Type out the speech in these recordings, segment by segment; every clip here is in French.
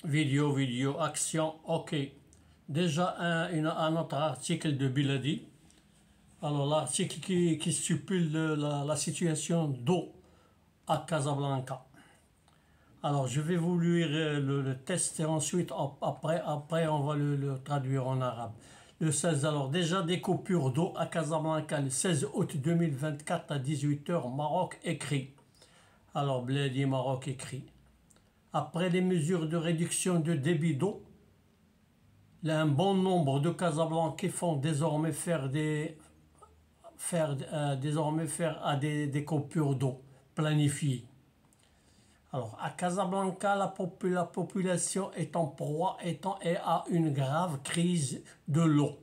Vidéo, action, ok. Déjà un autre article de Biladi. Alors l'article qui stipule la situation d'eau à Casablanca. Alors je vais vous lire le texte et ensuite après on va le traduire en arabe. Le 16, alors déjà des coupures d'eau à Casablanca le 16 août 2024 à 18 h Maroc écrit. Alors Bledi Maroc écrit. Après les mesures de réduction de débit d'eau, un bon nombre de Casablancais font désormais faire des coupures d'eau planifiées. Alors, à Casablanca, la population est en proie et à une grave crise de l'eau.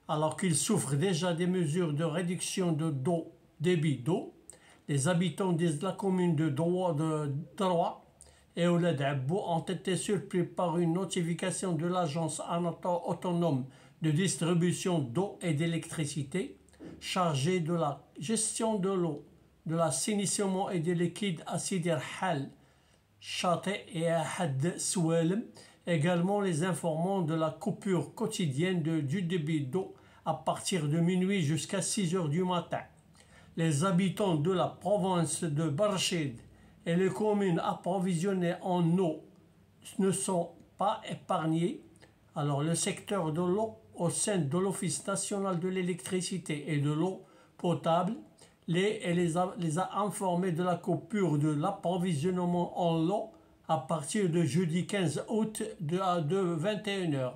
Alors qu'ils souffrent déjà des mesures de réduction de débit d'eau, les habitants de la commune de Droit et Ouled Abou ont été surpris par une notification de l'agence autonome de distribution d'eau et d'électricité chargée de la gestion de l'eau, de l'assainissement et des liquides à Sidi Hal, Châté et à Had Souelem, également les informant de la coupure quotidienne du débit d'eau à partir de minuit jusqu'à 6 h du matin. Les habitants de la province de Barchid et les communes approvisionnées en eau ne sont pas épargnés. Alors le secteur de l'eau au sein de l'Office national de l'électricité et de l'eau potable les a informés de la coupure de l'approvisionnement en eau à partir de jeudi 15 août de 21 h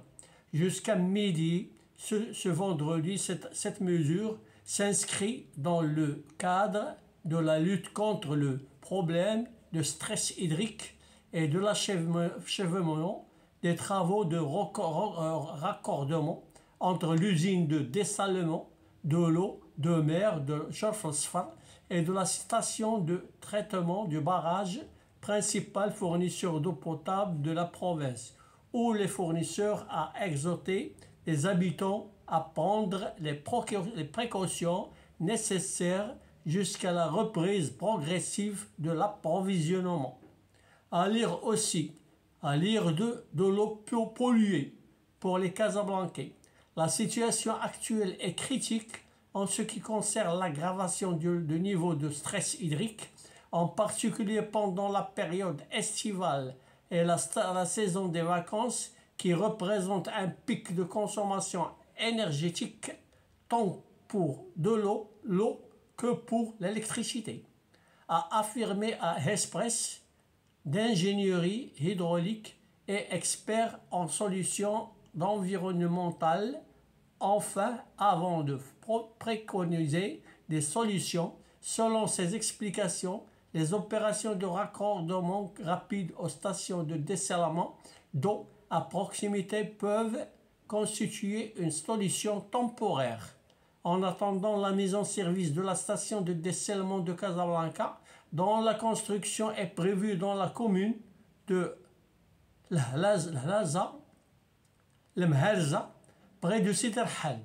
jusqu'à midi ce vendredi. Cette mesure s'inscrit dans le cadre de la lutte contre le problème de stress hydrique et de l'achèvement des travaux de raccordement entre l'usine de dessalement de l'eau de mer de Jorfosfar et de la station de traitement du barrage principal fournisseur d'eau potable de la province, où les fournisseurs a exhorté les habitants à prendre les précautions nécessaires jusqu'à la reprise progressive de l'approvisionnement. À lire aussi, de l'eau polluée pour les Casablancais. La situation actuelle est critique en ce qui concerne l'aggravation du niveau de stress hydrique, en particulier pendant la période estivale et la saison des vacances, qui représente un pic de consommation énergétique tant pour de l'eau que pour l'électricité, a affirmé à Express d'ingénierie hydraulique et expert en solutions environnementales. Enfin, avant de préconiser des solutions, selon ses explications, les opérations de raccordement rapide aux stations de dessalement d'eau à proximité peuvent constituer une solution temporaire. En attendant la mise en service de la station de dessalement de Casablanca, dont la construction est prévue dans la commune de L'Mherza, près de Sidi Hal.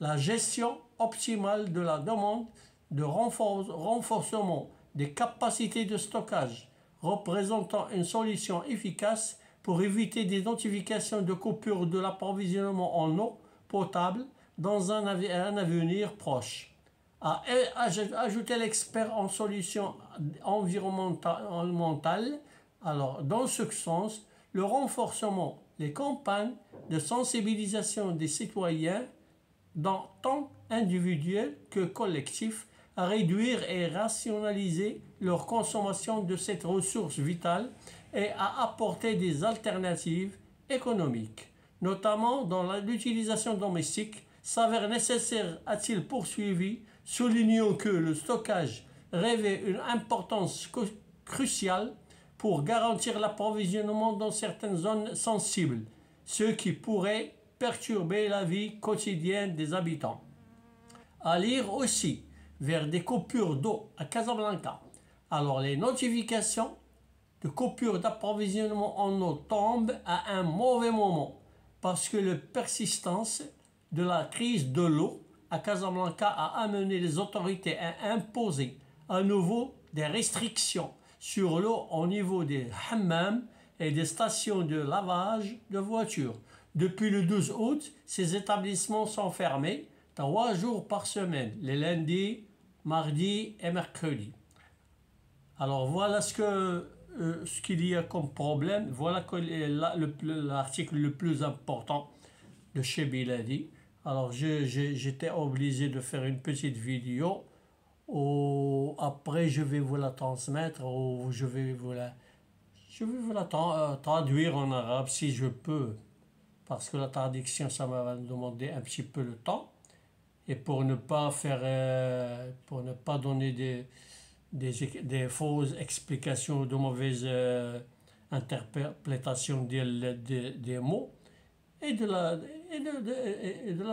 La gestion optimale de la demande de renforcement des capacités de stockage représentant une solution efficace pour éviter des notifications de coupure de l'approvisionnement en eau potable dans un avenir proche, a ajouté l'expert en solutions environnementales. Alors, dans ce sens, le renforcement des campagnes de sensibilisation des citoyens, tant individuels que collectifs, à réduire et rationaliser leur consommation de cette ressource vitale et à apporter des alternatives économiques, notamment dans l'utilisation domestique, s'avère nécessaire, a-t-il poursuivi, soulignant que le stockage revêt une importance cruciale pour garantir l'approvisionnement dans certaines zones sensibles, ce qui pourrait perturber la vie quotidienne des habitants. À lire aussi vers des coupures d'eau à Casablanca. Alors les notifications de coupures d'approvisionnement en eau tombent à un mauvais moment parce que la persistance de la crise de l'eau à Casablanca a amené les autorités à imposer à nouveau des restrictions sur l'eau au niveau des hammams et des stations de lavage de voitures. Depuis le 12 août, ces établissements sont fermés 3 jours par semaine, les lundis, mardis et mercredis. Alors voilà ce qu'il y a comme problème. Voilà l'article le plus important de chez Biladi. Alors j'étais obligé de faire une petite vidéo. Après je vais vous la transmettre ou je vais vous la traduire en arabe si je peux. Parce que la traduction ça va demander un petit peu le temps. Et pour ne pas pour ne pas donner des fausses explications, de mauvaises interprétations des mots et de la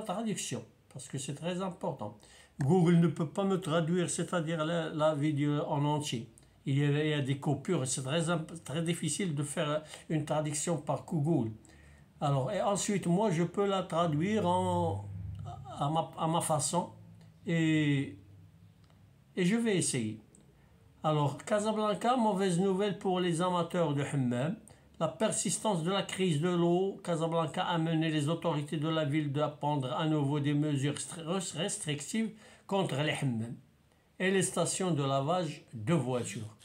traduction, parce que c'est très important. Google ne peut pas me traduire, c'est-à-dire la vidéo en entier. Il y a des coupures, c'est très difficile de faire une traduction par Google. Alors, et ensuite, moi, je peux la traduire à ma façon et je vais essayer. Alors, Casablanca, mauvaise nouvelle pour les amateurs de hammam. La persistance de la crise de l'eau, Casablanca a mené les autorités de la ville à prendre à nouveau des mesures restrictives contre les hammams et les stations de lavage de voitures.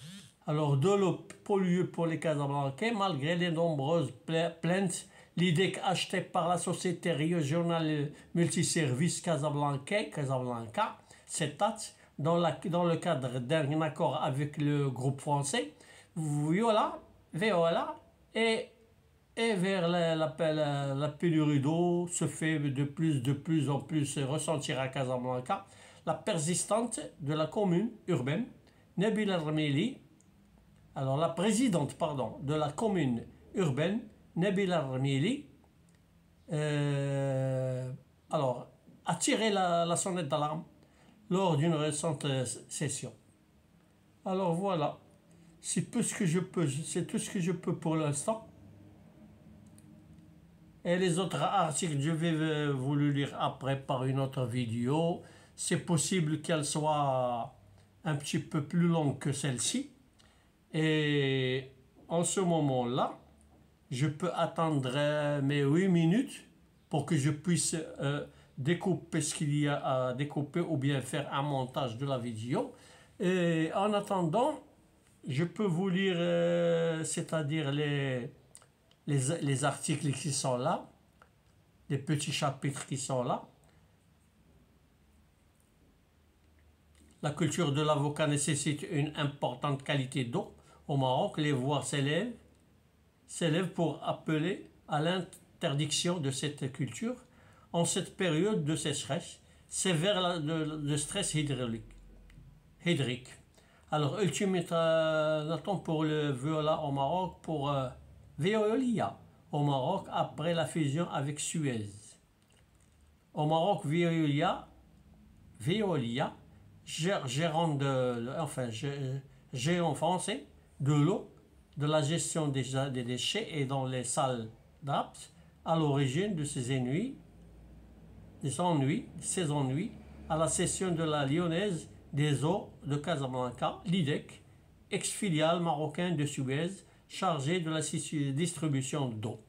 Alors, de l'eau polluée pour les Casablancais, malgré les nombreuses plaintes, l'IDEC achetée par la société régionale multiservice Casablanca, CETAT, dans le cadre d'un accord avec le groupe français, Veolia, et vers la pénurie d'eau se fait de plus en plus ressentir à Casablanca. La persistante de la commune urbaine, Nabila Rmeli, alors la présidente de la commune urbaine, Nabila Rmeli, a tiré la sonnette d'alarme lors d'une récente session. Alors voilà, c'est tout ce que je peux pour l'instant. Et les autres articles, je vais vous le lire après par une autre vidéo. C'est possible qu'elle soit un petit peu plus longue que celle-ci. Et en ce moment-là, je peux attendre mes 8 minutes pour que je puisse découper ce qu'il y a à découper ou bien faire un montage de la vidéo. Et en attendant, je peux vous lire, c'est-à-dire les articles qui sont là, les petits chapitres qui sont là. La culture de l'avocat nécessite une importante qualité d'eau. Au Maroc, les voix s'élèvent pour appeler à l'interdiction de cette culture en cette période de sécheresse sévère de stress hydrique. Alors, ultimatum pour le Veolia au Maroc, pour Veolia au Maroc après la fusion avec Suez. Au Maroc, Veolia gérant géant français de l'eau, de la gestion des déchets et dans les salles d'APS, à l'origine de ces ennuis à la cession de la Lyonnaise des eaux de Casablanca, l'IDEC, ex-filiale marocaine de Suez, chargée de la distribution d'eau.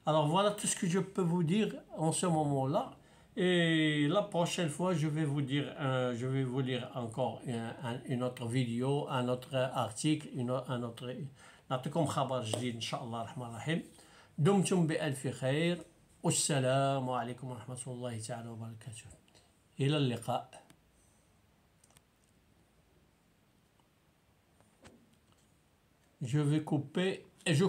Alors voilà tout ce que je peux vous dire en ce moment-là. Et la prochaine fois, je vais vous lire encore une autre vidéo, un autre article, نعطيكم خبر جديد إن شاء الله الرحمن الرحيم. دمتم بألف خير والسلام عليكم ورحمة الله تعالى وبركاته. إلى اللقاء. Je vais couper et je